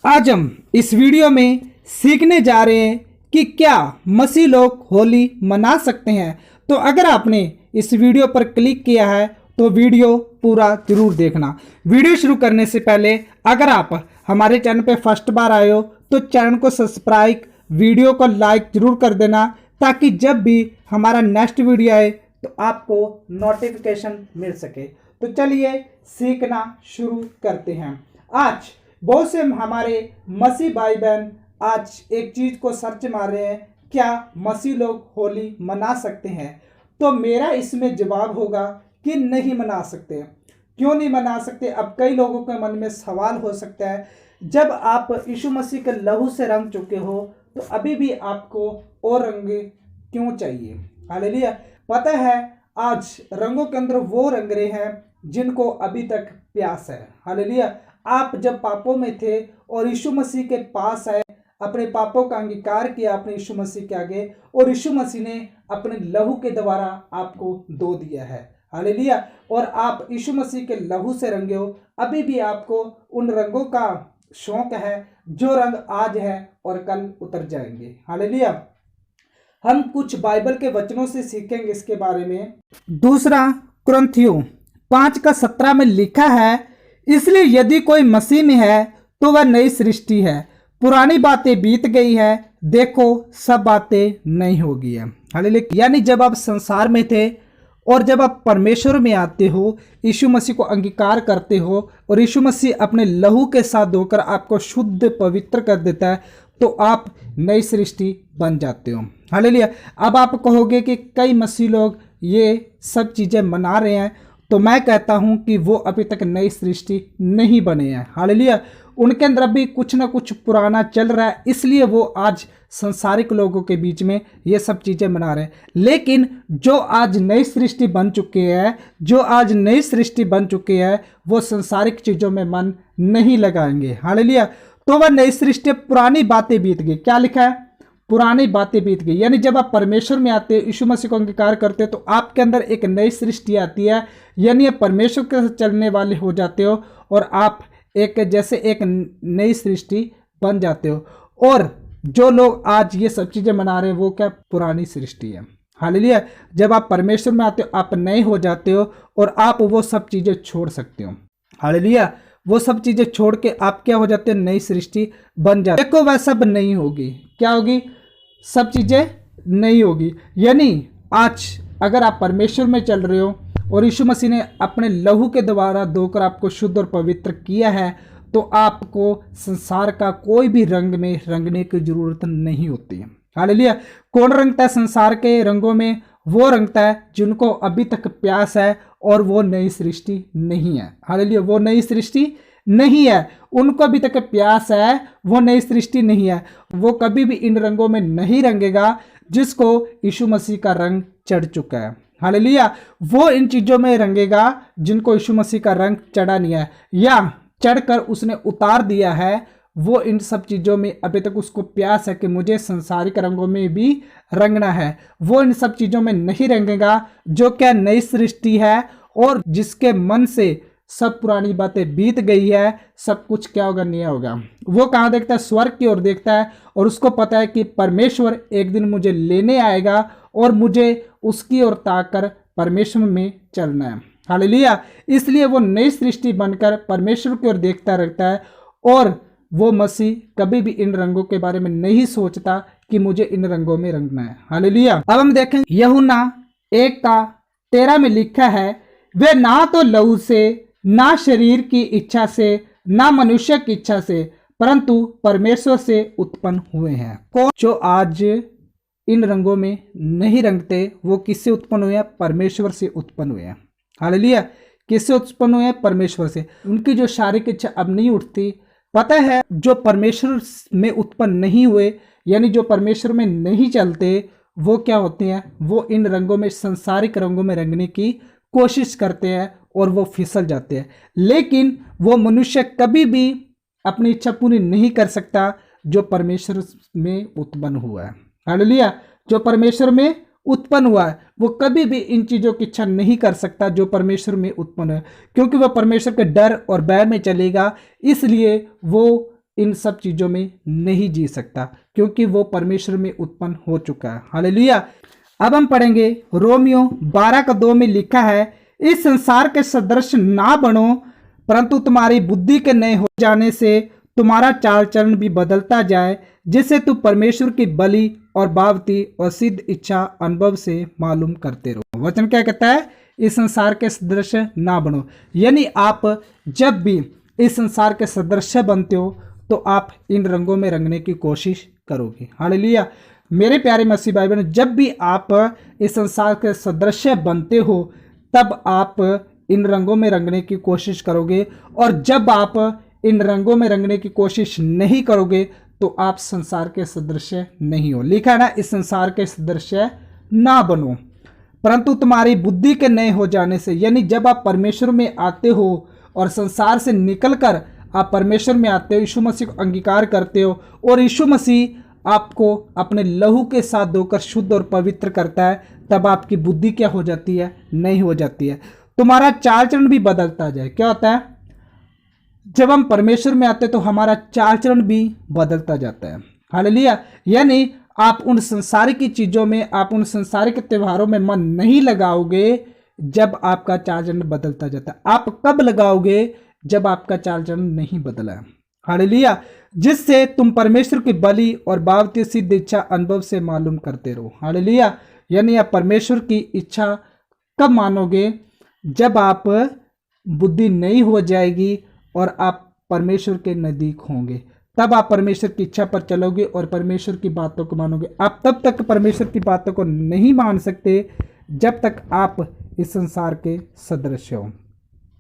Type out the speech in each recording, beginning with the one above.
आज हम इस वीडियो में सीखने जा रहे हैं कि क्या मसीह लोग होली मना सकते हैं। तो अगर आपने इस वीडियो पर क्लिक किया है तो वीडियो पूरा जरूर देखना। वीडियो शुरू करने से पहले अगर आप हमारे चैनल पर फर्स्ट बार आए हो तो चैनल को सब्सक्राइब, वीडियो को लाइक जरूर कर देना ताकि जब भी हमारा नेक्स्ट वीडियो आए तो आपको नोटिफिकेशन मिल सके। तो चलिए सीखना शुरू करते हैं। आज बहुत से हमारे मसीह भाई बहन आज एक चीज को सर्च मार रहे हैं, क्या मसीह लोग होली मना सकते हैं। तो मेरा इसमें जवाब होगा कि नहीं मना सकते। क्यों नहीं मना सकते? अब कई लोगों के मन में सवाल हो सकता है, जब आप यीशु मसीह के लहू से रंग चुके हो तो अभी भी आपको और रंग क्यों चाहिए। हालेलुया। पता है आज रंगों के अंदर वो रंग रहे हैं जिनको अभी तक प्यास है। हालेलुया। आप जब पापों में थे और यीशु मसीह के पास आए, अपने पापों का अंगीकार किया अपने यीशु मसीह के आगे, और यीशु मसीह ने अपने लहू के द्वारा आपको धो दिया है। हालेलुया। और आप यीशु मसीह के लहू से रंगे हो। अभी भी आपको उन रंगों का शौक है जो रंग आज है और कल उतर जाएंगे। हालेलुया। हम कुछ बाइबल के वचनों से सीखेंगे इसके बारे में। दूसरा कुरिन्थियों 5:17 में लिखा है, इसलिए यदि कोई मसीह में है तो वह नई सृष्टि है, पुरानी बातें बीत गई है, देखो सब बातें नई हो गई है। हालेलुया। यानी जब आप संसार में थे और जब आप परमेश्वर में आते हो, यीशु मसीह को अंगीकार करते हो और यीशु मसीह अपने लहू के साथ धोकर आपको शुद्ध पवित्र कर देता है, तो आप नई सृष्टि बन जाते हो। हालेलुया। अब आप कहोगे कि कई मसीह लोग ये सब चीज़ें मना रहे हैं, तो मैं कहता हूं कि वो अभी तक नई सृष्टि नहीं बने हैं। हालेलुया। उनके अंदर अभी कुछ ना कुछ पुराना चल रहा है, इसलिए वो आज संसारिक लोगों के बीच में ये सब चीज़ें मना रहे हैं। लेकिन जो आज नई सृष्टि बन चुके हैं, वो संसारिक चीज़ों में मन नहीं लगाएंगे। हालेलुया। तो वह नई सृष्टि, पुरानी बातें बीत गई। क्या लिखा है? पुरानी बातें बीत गई। यानी जब आप परमेश्वर में आते हो, यीशु मसीह को अंगीकार करते हो, तो आपके अंदर एक नई सृष्टि आती है। यानी आप परमेश्वर के साथ चलने वाले हो जाते हो और आप एक नई सृष्टि बन जाते हो। और जो लोग आज ये सब चीज़ें मना रहे हैं वो क्या? पुरानी सृष्टि है। हालेलुया। जब आप परमेश्वर में आते हो आप नए हो जाते हो और आप वो सब चीज़ें छोड़ सकते हो। हालेलुया। वो सब चीज़ें छोड़ के आप क्या हो जाते हैं? नई सृष्टि बन जाते। देखो वह सब नहीं होगी। क्या होगी? सब चीज़ें नहीं होगी। यानी आज अगर आप परमेश्वर में चल रहे हो और यीशु मसीह ने अपने लहू के द्वारा धोकर आपको शुद्ध और पवित्र किया है, तो आपको संसार का कोई भी रंग में रंगने की जरूरत नहीं होती है। हालेलुया। कौन रंगता है संसार के रंगों में? वो रंगता है जिनको अभी तक प्यास है और वो नई सृष्टि नहीं है। हालेलुया। वो नई सृष्टि नहीं है, उनको अभी तक प्यास है, वो नई सृष्टि नहीं है। वो कभी भी इन रंगों में नहीं रंगेगा जिसको यीशु मसीह का रंग चढ़ चुका है। हालेलुया। वो इन चीज़ों में रंगेगा जिनको यीशु मसीह का रंग चढ़ा नहीं है या चढ़कर उसने उतार दिया है। वो इन सब चीज़ों में अभी तक उसको प्यास है कि मुझे संसारिक रंगों में भी रंगना है। वो इन सब चीज़ों में नहीं रंगेगा जो क्या नई सृष्टि है और जिसके मन से सब पुरानी बातें बीत गई है, सब कुछ क्या होगा? नया होगा। वो कहाँ देखता है? स्वर्ग की ओर देखता है और उसको पता है कि परमेश्वर एक दिन मुझे लेने आएगा और मुझे उसकी ओर ताककर परमेश्वर में चलना है। हालेलुया। इसलिए वो नई सृष्टि बनकर परमेश्वर की ओर देखता रहता है और वो मसीह कभी भी इन रंगों के बारे में नहीं सोचता कि मुझे इन रंगों में रंगना है। हालेलुया। अब हम देखें यूहन्ना 1:13 में लिखा है, वे ना तो लहू से, ना शरीर की इच्छा से, ना मनुष्य की इच्छा से, परंतु परमेश्वर से उत्पन्न हुए हैं। कौन जो आज इन रंगों में नहीं रंगते वो किससे उत्पन्न हुए हैं? परमेश्वर से उत्पन्न हुए हैं। हालेलुया। किससे उत्पन्न हुए हैं? परमेश्वर से। उनकी जो शारीरिक इच्छा अब नहीं उठती। पता है जो परमेश्वर में उत्पन्न नहीं हुए, यानी जो परमेश्वर में नहीं चलते, वो क्या होते हैं? वो इन रंगों में, संसारिक रंगों में रंगने की कोशिश करते हैं और वो फिसल जाते हैं। लेकिन वो मनुष्य कभी भी अपनी इच्छा पूरी नहीं कर सकता जो परमेश्वर में उत्पन्न हुआ है। हालेलुया। जो परमेश्वर में उत्पन्न हुआ है वो कभी भी इन चीज़ों की इच्छा नहीं कर सकता जो परमेश्वर में उत्पन्न है, क्योंकि वह परमेश्वर के डर और भय में चलेगा, इसलिए वो इन सब चीज़ों में नहीं जी सकता, क्योंकि वो परमेश्वर में उत्पन्न हो चुका है। हालेलुया। अब हम पढ़ेंगे रोमियो 12:2 में लिखा है, इस संसार के सदृश ना बनो, परंतु तुम्हारी बुद्धि के नए हो जाने से तुम्हारा चाल चलन भी बदलता जाए, जिससे तुम परमेश्वर की बलि और बावती और सिद्ध इच्छा अनुभव से मालूम करते रहो। वचन क्या कहता है? इस संसार के सदृश ना बनो, यानी आप जब भी इस संसार के सदृश बनते हो तो आप इन रंगों में रंगने की कोशिश करोगे। हालेलुया। मेरे प्यारे मसीह भाई बहन, जब भी आप इस संसार के सदृश बनते हो तब आप इन रंगों में रंगने की कोशिश करोगे, और जब आप इन रंगों में रंगने की कोशिश नहीं करोगे तो आप संसार के सदृश नहीं हो। लिखा है ना, इस संसार के सदृश ना बनो, परंतु तुम्हारी बुद्धि के नए हो जाने से, यानी जब आप परमेश्वर में आते हो और संसार से निकलकर आप परमेश्वर में आते हो, यीशु मसीह को अंगीकार करते हो और यीशु मसीह आपको अपने लहू के साथ धोकर शुद्ध और पवित्र करता है, तब आपकी बुद्धि क्या हो जाती है? नहीं हो जाती है। तुम्हारा चाल चलन भी बदलता जाए। क्या होता है? जब हम परमेश्वर में आते हैं तो हमारा चाल चलन भी बदलता जाता है। हालेलुया। यानी आप उन संसारिक चीज़ों में, आप उन संसारिक त्योहारों में मन नहीं लगाओगे जब आपका चाल चलन बदलता जाता है। आप कब लगाओगे? जब आपका चाल चलन नहीं बदला है। हालेलुया। जिससे तुम परमेश्वर की बलि और बावती सिद्ध इच्छा अनुभव से मालूम करते रहो। हालेलुया। यानी आप परमेश्वर की इच्छा कब मानोगे? जब आप बुद्धि नहीं हो जाएगी और आप परमेश्वर के नज़दीक होंगे, तब आप परमेश्वर की इच्छा पर चलोगे और परमेश्वर की बातों को मानोगे। आप तब तक परमेश्वर की बातों को नहीं मान सकते जब तक आप इस संसार के सदृश हो।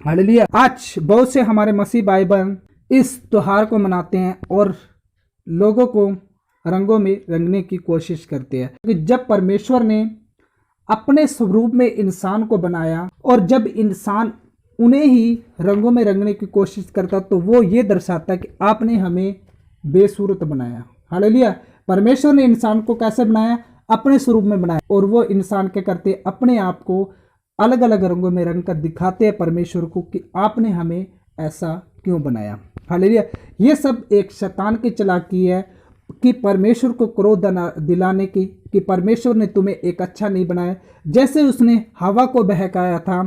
हालेलुया। आज बहुत से हमारे मसीह भाई बहन इस त्योहार को मनाते हैं और लोगों को रंगों में रंगने की कोशिश करते हैं, क्योंकि जब परमेश्वर ने अपने स्वरूप में इंसान को बनाया और जब इंसान उन्हें ही रंगों में रंगने की कोशिश करता तो वो ये दर्शाता कि आपने हमें बेसूरत बनाया। हालेलुया। परमेश्वर ने इंसान को कैसे बनाया? अपने स्वरूप में बनाया, और वो इंसान क्या करते? अपने आप को अलग अलग रंगों में रंग कर दिखाते हैं परमेश्वर को कि आपने हमें ऐसा क्यों बनाया। हालेलुया। ये सब एक शैतान की चालाकी है कि परमेश्वर को क्रोध दिलाने की, कि परमेश्वर ने तुम्हें एक अच्छा नहीं बनाया। जैसे उसने हवा को बहकाया था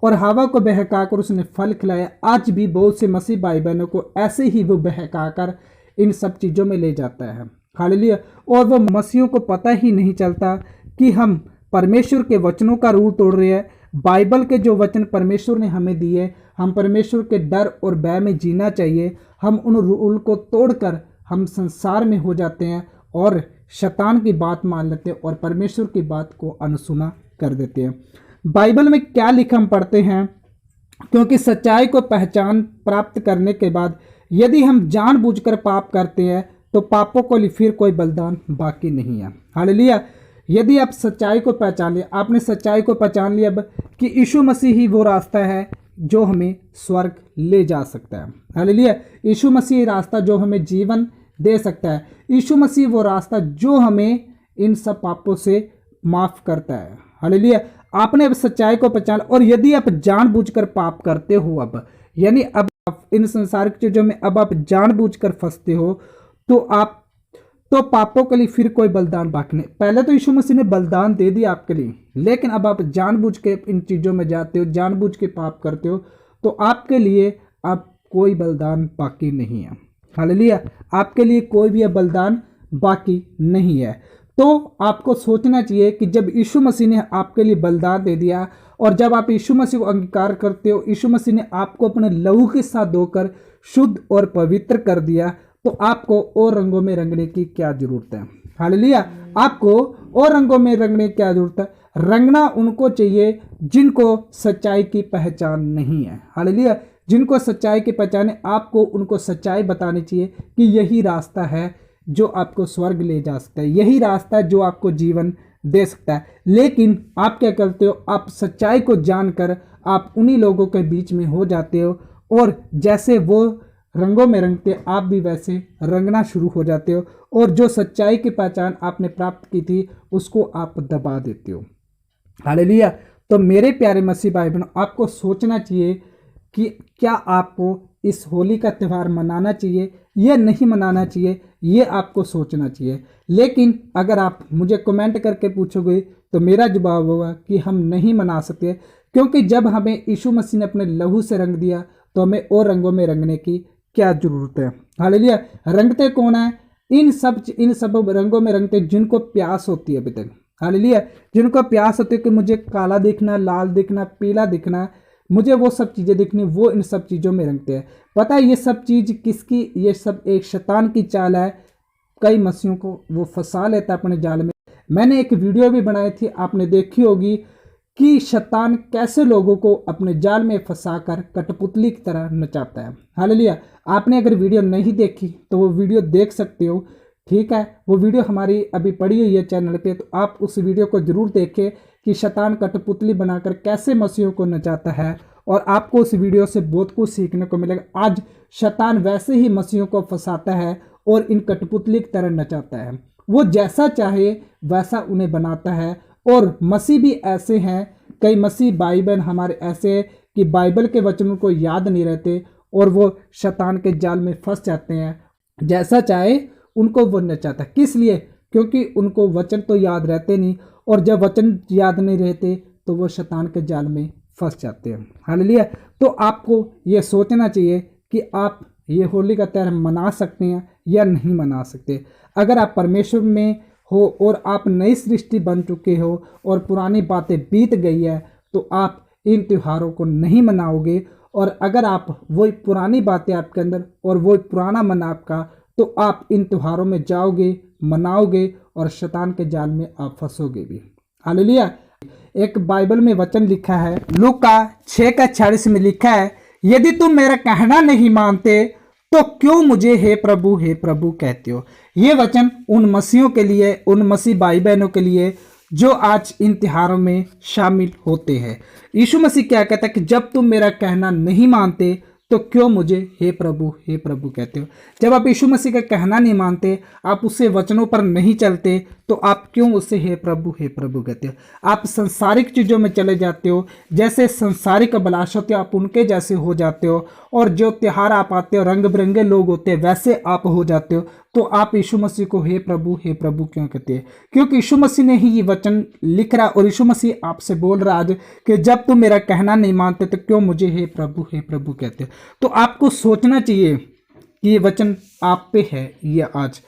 और हवा को बहकाकर उसने फल खिलाया, आज भी बहुत से मसीह भाई बहनों को ऐसे ही वो बहकाकर इन सब चीज़ों में ले जाता है। हालेलुया। और वो मसीहों को पता ही नहीं चलता कि हम परमेश्वर के वचनों का रूल तोड़ रहे हैं। बाइबल के जो वचन परमेश्वर ने हमें दिए, हम परमेश्वर के डर और भय में जीना चाहिए। हम उन रूल को तोड़कर हम संसार में हो जाते हैं और शैतान की बात मान लेते हैं और परमेश्वर की बात को अनसुना कर देते हैं। बाइबल में क्या लिखा हम पढ़ते हैं, क्योंकि सच्चाई को पहचान प्राप्त करने के बाद यदि हम जानबूझकर पाप करते हैं तो पापों को लिए फिर कोई बलिदान बाकी नहीं है। हालेलुया। यदि आप सच्चाई को पहचान लिया, आपने सच्चाई को पहचान लिया अब कि यीशु मसीह ही वो रास्ता है जो हमें स्वर्ग ले जा सकता है। हालेलुया। यीशु मसीह रास्ता जो हमें जीवन दे सकता है। यीशु मसीह वो रास्ता जो हमें इन सब पापों से माफ़ करता है। हालेलुया। आपने अब सच्चाई को पहचान, और यदि आप जानबूझकर पाप करते हो, अब यानी अब आप इन संसारिक चीज़ों में अब आप जानबूझकर फंसते हो तो पापों के लिए फिर कोई बलिदान बाकी नहीं। पहले तो यीशु मसीह ने बलिदान दे दिया आपके लिए, लेकिन अब आप जानबूझ के इन चीज़ों में जाते हो, जानबूझ के पाप करते हो, तो आपके लिए अब कोई बलिदान बाकी नहीं है। हालेलुया। आपके लिए कोई भी बलिदान बाकी नहीं है। तो आपको सोचना चाहिए कि जब यीशु मसीह ने आपके लिए बलिदान दे दिया और जब आप यीशु मसीह को अंगीकार करते हो, यीशु मसीह ने आपको अपने लहू के साथ धोकर शुद्ध और पवित्र कर दिया, तो आपको और रंगों में रंगने की क्या जरूरत है। हालेलुया। आपको और रंगों में रंगने की क्या जरूरत है? रंगना उनको चाहिए जिनको सच्चाई की पहचान नहीं है। हालेलुया। जिनको सच्चाई की पहचान है, आपको उनको सच्चाई बतानी चाहिए कि यही रास्ता है जो आपको स्वर्ग ले जा सकता है, यही रास्ता है जो आपको जीवन दे सकता है। लेकिन आप क्या करते हो? आप सच्चाई को जानकर आप उन्हीं लोगों के बीच में हो जाते हो, और जैसे वो रंगों में रंगते आप भी वैसे रंगना शुरू हो जाते हो, और जो सच्चाई की पहचान आपने प्राप्त की थी उसको आप दबा देते हो। हालेलुया। तो मेरे प्यारे मसीह भाई बहनों, आपको सोचना चाहिए कि क्या आपको इस होली का त्यौहार मनाना चाहिए या नहीं मनाना चाहिए, ये आपको सोचना चाहिए। लेकिन अगर आप मुझे कमेंट करके पूछोगे तो मेरा जवाब होगा कि हम नहीं मना सकते, क्योंकि जब हमें यीशु मसीह ने अपने लहू से रंग दिया तो हमें और रंगों में रंगने की क्या जरूरत है। हालेलुया। रंगते कौन है? इन सब रंगों में रंगते जिनको प्यास होती है अभी तक। हालेलुया। जिनको प्यास होती है कि मुझे काला दिखना, लाल दिखना, पीला दिखना, मुझे वो सब चीज़ें दिखनी, वो इन सब चीज़ों में रंगते हैं। पता है ये सब चीज़ किसकी? ये सब एक शैतान की चाल है। कई मसीहों को वो फंसा लेता है अपने जाल में। मैंने एक वीडियो भी बनाई थी, आपने देखी होगी, कि शैतान कैसे लोगों को अपने जाल में फंसाकर कठपुतली की तरह नचाता है। हालेलुया। आपने अगर वीडियो नहीं देखी तो वो वीडियो देख सकते हो, ठीक है। वो वीडियो हमारी अभी पड़ी हुई है चैनल पे, तो आप उस वीडियो को जरूर देखें कि शैतान कठपुतली बनाकर कैसे मसीहों को नचाता है, और आपको उस वीडियो से बहुत कुछ सीखने को मिलेगा। आज शैतान वैसे ही मसीहों को फंसाता है और इन कठपुतली की तरह नचाता है। वो जैसा चाहे वैसा उन्हें बनाता है। और मसीह भी ऐसे हैं, कई मसीह भाई बहन हमारे ऐसे हैं कि बाइबल के वचनों को याद नहीं रहते और वो शैतान के जाल में फंस जाते हैं। जैसा चाहे उनको वो नचाता है। किस लिए? क्योंकि उनको वचन तो याद रहते नहीं, और जब वचन याद नहीं रहते तो वो शैतान के जाल में फंस जाते हैं। हालेलुया। तो आपको ये सोचना चाहिए कि आप ये होली का त्यौहार मना सकते हैं या नहीं मना सकते। अगर आप परमेश्वर में हो और आप नई सृष्टि बन चुके हो और पुरानी बातें बीत गई है, तो आप इन त्योहारों को नहीं मनाओगे। और अगर आप वही पुरानी बातें आपके अंदर और वही पुराना मन आपका, तो आप इन त्योहारों में जाओगे, मनाओगे और शैतान के जाल में आप फंसोगे भी। हालेलुया। एक बाइबल में वचन लिखा है, लूका 6:46 में लिखा है, यदि तुम मेरा कहना नहीं मानते तो क्यों मुझे हे प्रभु कहते हो। ये वचन उन मसीहों के लिए, उन मसीह भाई बहनों के लिए जो आज इन त्योहारों में शामिल होते हैं। यीशु मसीह क्या कहता है कि जब तुम मेरा कहना नहीं मानते तो क्यों मुझे हे प्रभु कहते हो। जब आप यीशु मसीह का कहना नहीं मानते, आप उससे वचनों पर नहीं चलते, तो आप क्यों उससे हे प्रभु कहते हो। आप संसारिक चीज़ों में चले जाते हो, जैसे संसारिक अभिलाष होते हो आप उनके जैसे हो जाते हो, और जो त्योहार आप आते हो रंग बिरंगे लोग होते हैं वैसे आप हो जाते हो। तो आप यीशु मसीह को हे प्रभु क्यों कहते हैं? क्योंकि यीशु मसीह ने ही ये वचन लिख रहा, और यीशु मसीह आपसे बोल रहा आज कि जब तुम मेरा कहना नहीं मानते तो क्यों मुझे हे प्रभु कहते हो। तो आपको सोचना चाहिए कि ये वचन आप पे है ये आज,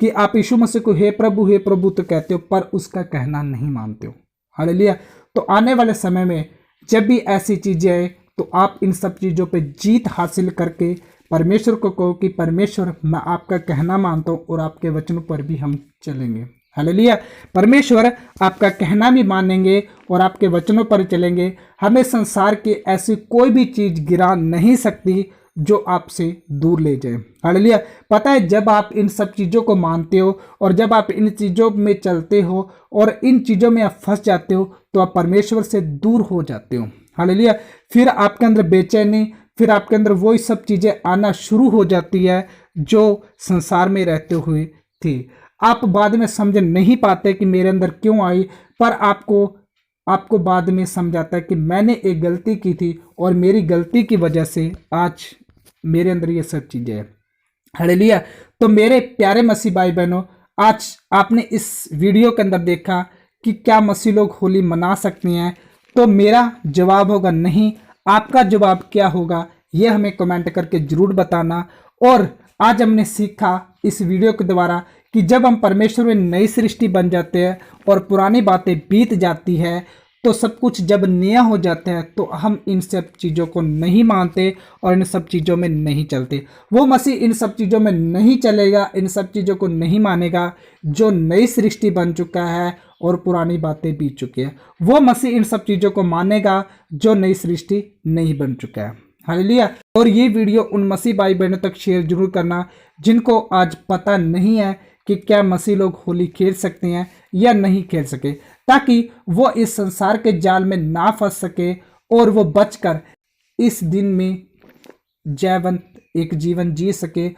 कि आप यीशु मसीह को हे प्रभु तो कहते हो पर उसका कहना नहीं मानते हो। हालेलुया। तो आने वाले समय में जब भी ऐसी चीजें आए तो आप इन सब चीज़ों पे जीत हासिल करके परमेश्वर को कहो कि परमेश्वर मैं आपका कहना मानता हूँ और आपके वचनों पर भी हम चलेंगे। हालेलुया। परमेश्वर आपका कहना भी मानेंगे और आपके वचनों पर चलेंगे। हमें संसार की ऐसी कोई भी चीज़ गिरा नहीं सकती जो आपसे दूर ले जाए। हालेलुया। पता है जब आप इन सब चीज़ों को मानते हो और जब आप इन चीज़ों में चलते हो और इन चीज़ों में आप फंस जाते हो तो आप परमेश्वर से दूर हो जाते हो। हालेलुया। फिर आपके अंदर बेचैनी, फिर आपके अंदर वही सब चीज़ें आना शुरू हो जाती है जो संसार में रहते हुए थी। आप बाद में समझ नहीं पाते कि मेरे अंदर क्यों आई, पर आपको बाद में समझ आता है कि मैंने एक गलती की थी और मेरी गलती की वजह से आज मेरे अंदर ये सब चीज़ें हैं। हालेलुया। तो मेरे प्यारे मसीह भाई बहनों, आज आपने इस वीडियो के अंदर देखा कि क्या मसीह लोग होली मना सकते हैं, तो मेरा जवाब होगा नहीं। आपका जवाब क्या होगा ये हमें कमेंट करके जरूर बताना। और आज हमने सीखा इस वीडियो के द्वारा कि जब हम परमेश्वर में नई सृष्टि बन जाते हैं और पुरानी बातें बीत जाती है, तो सब कुछ जब नया हो जाता है तो हम इन सब चीज़ों को नहीं मानते और इन सब चीज़ों में नहीं चलते। वो मसीह इन सब चीज़ों में नहीं चलेगा, इन सब चीज़ों को नहीं मानेगा जो नई सृष्टि बन चुका है और पुरानी बातें बीत चुकी है। वो मसीह इन सब चीज़ों को मानेगा जो नई सृष्टि नहीं बन चुका है। हालेलुया। और ये वीडियो उन मसीह भाई बहनों तक शेयर जरूर करना जिनको आज पता नहीं है कि क्या मसीह लोग होली खेल सकते हैं या नहीं खेल सके, ताकि वो इस संसार के जाल में ना फंस सके और वो बचकर इस दिन में जयवंत एक जीवन जी सके।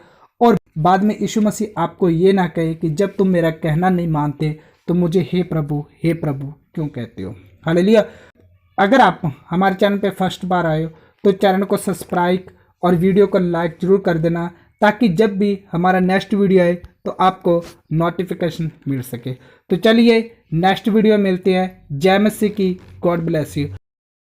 और बाद में यीशु मसीह आपको ये ना कहे कि जब तुम मेरा कहना नहीं मानते तो मुझे हे प्रभु क्यों कहते हो। हालेलुया। अगर आप हमारे चैनल पे फर्स्ट बार आए हो तो चैनल को सब्सक्राइब और वीडियो को लाइक ज़रूर कर देना, ताकि जब भी हमारा नेक्स्ट वीडियो आए तो आपको नोटिफिकेशन मिल सके। तो चलिए नेक्स्ट वीडियो मिलते हैं। जय मसीह की, गॉड ब्लेस यू।